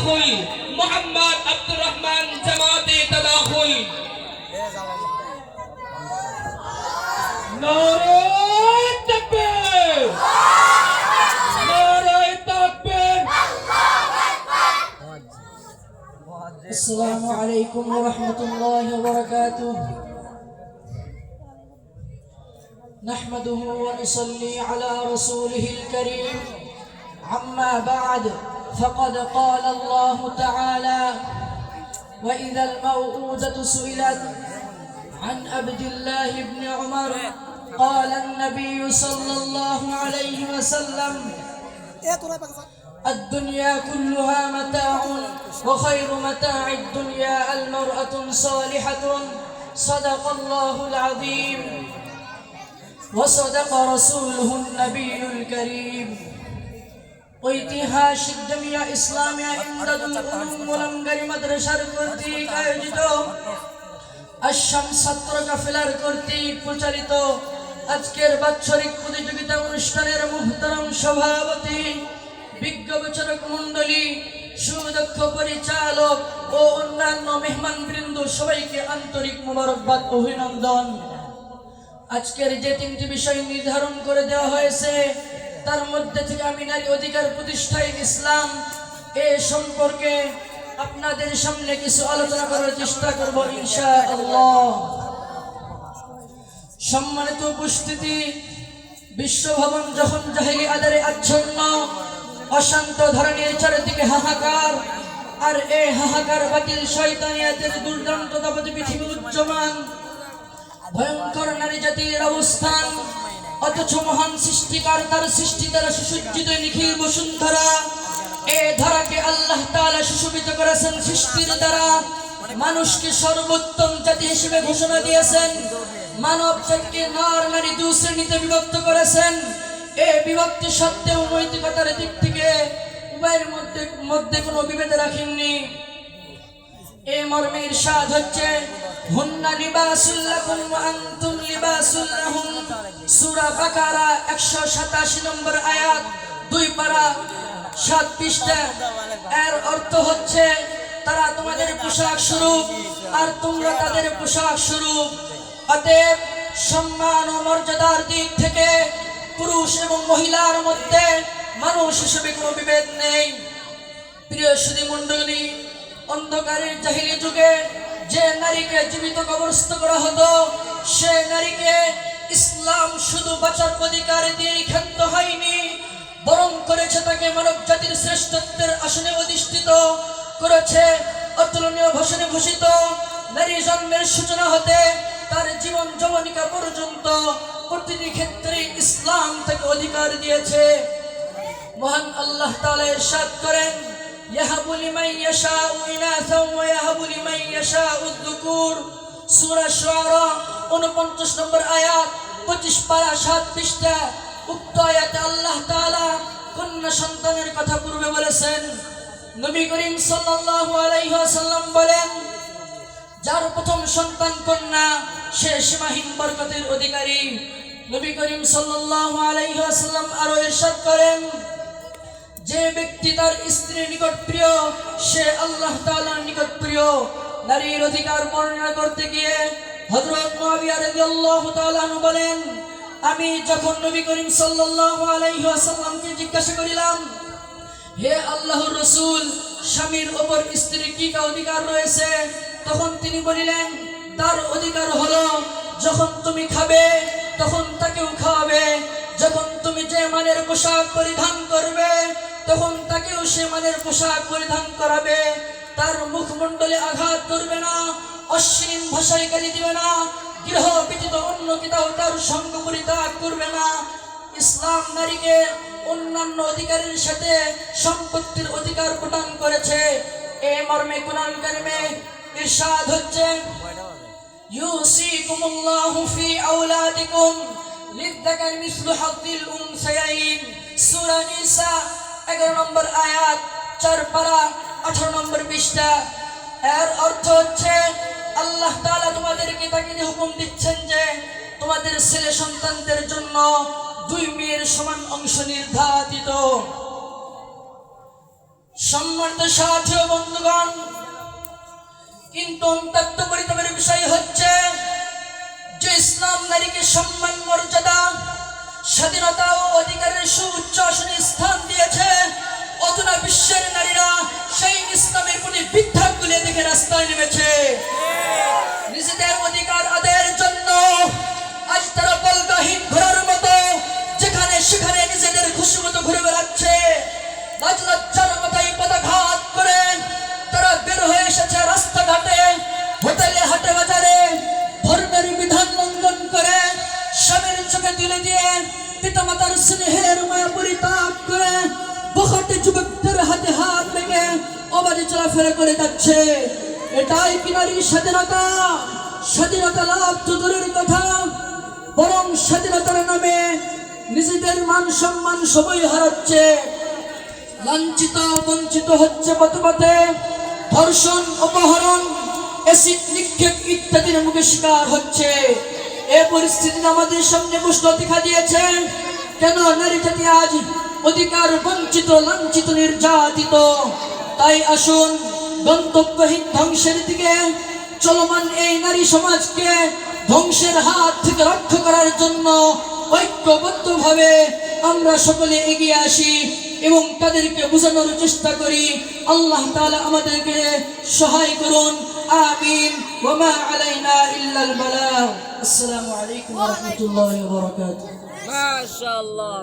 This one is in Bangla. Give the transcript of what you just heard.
তাদাখুল মোহাম্মদ আব্দুর রহমান জামাতে তাদাখুল। নারে তাকবীর, নারে তাকবীর। السلام عليكم ورحمة الله وبركاته. نحمده ونصلي على رسوله الكريم. عما بعد، فقد قال الله تعالى: وإذا الموءودة سئلت عن عبد الله بن عمر قال النبي صلى الله عليه وسلم: الدنيا كلها متاع وخير متاع الدنيا المرأة صالحة. صدق الله العظيم وصدق رسوله النبي الكريم. ঐতিহাসিক জামিয়া ইসলামিয়া ইমদাদুল উলুম মোলামগারি মাদ্রাসার কর্তৃক আয়োজিত আসাম ছাত্র কাফেলার কর্তৃক পরিচালিত আজকের বাৎসরিক প্রতিযোগিতা অনুষ্ঠানের মুহতারাম সভাপতি, বিজ্ঞ বিচারক মণ্ডলী, সুদক্ষ পরিচালক ও অন্যান্য মেহমানবৃন্দ, সবাইকে আন্তরিক মোবারকবাদ, অভিনন্দন। আজকের যে তিনটি বিষয় নির্ধারণ করে দেওয়া হয়েছে তার মধ্যে থেকে আমি নারী অধিকার প্রতিষ্ঠায় ইসলাম এ সম্পর্কে আপনাদের সামনে কিছু আলোচনা করার চেষ্টা করব ইনশাআল্লাহ। সম্মানিত উপস্থিতি, বিশ্বভবন যখন জাহেলি আদারে আচ্ছন্ন, অশান্ত ধরনের চারিদিকে হাহাকার, আর এই হাহাকার বাতিল শয়তানিয়াতের দুর্দান্ত দাপটে পৃথিবী উচ্চমান, ভয়ঙ্কর নারী জাতির অবস্থান, অথচ মহান সৃষ্টিকার তার সৃষ্টি দ্বারা সুসজ্জিত নিখিল বসুন্ধরা, এ ধারাকে আল্লাহ তাআলা সুশোভিত করেছেন সৃষ্টির দ্বারা। মানুষকে সর্বোত্তম জাতি হিসেবে ঘোষণা দিয়েছেন। মানব জাতিকে নর নারী দুই শ্রেণীতে বিভক্ত করেছেন। এ বিভক্তি সত্ত্বেও নৈতিকতার দিক থেকে উভয়ের মধ্যে কোনো বিভেদ রাখেননি। এ মর্মে ইরশাদ হচ্ছে: হুন্না লিবাসুল লাকুম ওয়া আনতুম লিবাসুল লাহুম। সূরা বাকারা 187 নম্বর আয়াত, 2 পারা 7 পৃষ্ঠা। এর অর্থ হচ্ছে তারা তোমাদের পোশাক স্বরূপ আর তোমরা তাদের পোশাক স্বরূপ। অতএব সম্মান ও মর্যাদার দিক থেকে পুরুষ এবং মহিলার মধ্যে মানুষ হিসেবে কোনো বিভেদ নেই। প্রিয় সুধী মণ্ডলী, অন্ধকারের জাহিলি যুগে যে নারীকে জীবিত কবরস্থ করা হতো, সে নারীকে ইসলাম শুধু বাঁচার অধিকার দিয়ে ক্ষান্ত হয়নি, বরং করেছে তাকে মানব জাতির শ্রেষ্ঠত্বের আসনে অধিষ্ঠিত করেছে। অতুলনীয় ভাষণে ভূষিত নারী জন্মের সূচনা হতে তার জীবন যৌবনিকা পর্যন্ত প্রতিটি ক্ষেত্রে ইসলাম তাকে অধিকার দিয়েছে। মহান আল্লাহ তাআলা ইরশাদ করেন: ইয়াহাবু লিমান ইয়াশাউ ইনাসাও ওয়া ইয়াহাবু লিমান ইয়াশাউ যুকুর। সূরা শুআরা 49 নম্বর আয়াত, 25 পারা 7 পৃষ্ঠা। উক্ত আয়াতে আল্লাহ তাআলা কন্যা সন্তানের কথা পূর্বে বলেছেন। নবী করিম সাল্লাল্লাহু আলাইহি ওয়াসাল্লাম বলেন, যার প্রথম সন্তান কন্যা সে সীমাহীন বরকতের অধিকারী। নবী করিম সাল্লাল্লাহু আলাইহি ওয়াসাল্লাম আরো ইরশাদ করেন, যে ব্যক্তি তার স্ত্রীর নিকট প্রিয় সে আল্লাহ তাআলার নিকট প্রিয়। নারীর অধিকার বর্ণনা করতে গিয়ে হযরত মুআবিয়া রাদিয়াল্লাহু তাআলা আনহু বলেন, আমি যখন নবী করিম সাল্লাল্লাহু আলাইহি ওয়াসাল্লামকে জিজ্ঞাসা করিলাম, হে আল্লাহর রাসূল, স্বামীর উপর স্ত্রীর কি অধিকার রয়েছে? তখন তিনি বলিলেন, তার অধিকার হলো যখন তুমি খাবে তখন তাকেও খাওয়াবে, যখন তুমি যে মানের পোশাক পরিধান করবে তখন তাকেও সে মানের পোশাক পরিধান করাবে, তার মুখমণ্ডলে আঘাত করবে না, অশ্লীল ভাষায় গালি দিবে না, গৃহ ব্যতীত অন্য কোথাও তার সঙ্গ পরিত্যাগ করবে না। ইসলাম নারীকে অন্যান্য অধিকারের সাথে সম্পত্তির অধিকার প্রদান করেছে। এ মর্মে কুরআন কারিমে ইরশাদ হচ্ছে, ইউসিকুমুল্লাহু ফি আওলাদিকুম লিযযাকারি মিসলু হাযযিল উনসায়াইন। সূরা নিসা 11 নম্বর আয়াত, 4 পারা 18 নম্বর পৃষ্ঠা। এর অর্থ হচ্ছে আল্লাহ তাআলা তোমাদেরকে তাকিদ হুকুম দিচ্ছেন যে তোমাদের ছেলে সন্তানদের জন্য 2 মেয়ের সমান অংশ নির্ধারিত। সম্মানিত সাথী ও বন্ধুগণ, কিন্তু অত্যন্ত পরিতাপের বিষয় হচ্ছে যে ইসলাম নারীকে সম্মান, মর্যাদা, স্বাধীনতা ও অধিকারের সুউচ্চ আসনে স্থান দিয়েছে, অথচ বিশ্বের নারীরা সেই ইসলামের প্রতি বিদ্রোহ তুলে দেখে রাস্তায় নেমেছে। নিজেদের অধিকার আদায়ের জন্য আজ তারা বলগাহীন ঘোড়ার মতো যেখানে সেখানে নিজেদের খুশি মতো ঘুরে বেড়াচ্ছে। লাজ লজ্জার মাথায় পদাঘাত করে তারা বের হয়ে এসেছে রাস্তাঘাটে, হোটেলে, হাটে বাজারে, ধর্মের বিধান লঙ্ঘন করে, স্বামীর চোখে তুলে দিয়ে, পিতামাতার স্নেহের মায়া পরিত্যাগ করে বখাটে যুবকদের হাতে হাত রেখে অবাধে চলাফেরা করে যাচ্ছে। এটাই কি নারীর স্বাধীনতা? স্বাধীনতা লাভ তো দূরের কথা, বরং স্বাধীনতার নামে নিজেদের মান সম্মান সবই হারাচ্ছে। লাঞ্ছিত বঞ্চিত হচ্ছে পথে পথে, ধর্ষণ, অপহরণ, এসিড নিক্ষেপ ইত্যাদির মুখে শিকার হচ্ছে। এ পরিস্থিতি আমাদের সামনে প্রশ্ন দেখা দিয়েছে, কেন নারী জাতি আজ অধিকার বঞ্চিত, লাঞ্ছিত, নির্যাতিত? তাই আসুন গন্তব্যহীন ধ্বংসের দিকে চলমান এই নারী সমাজকে ধ্বংসের হাত থেকে রক্ষা করার জন্য ঐক্যবদ্ধভাবে আমরা সকলে এগিয়ে আসি এবং তাদেরকে বোঝানোর চেষ্টা করি। আল্লাহ তাআলা আমাদেরকে সহায় করুন, আমিন। ওয়া মা আলাইনা ইল্লাল বালাগ। আসসালামু আলাইকুম ওয়া রাহমাতুল্লাহি ওয়া বারাকাতুহু। মাশাআল্লাহ।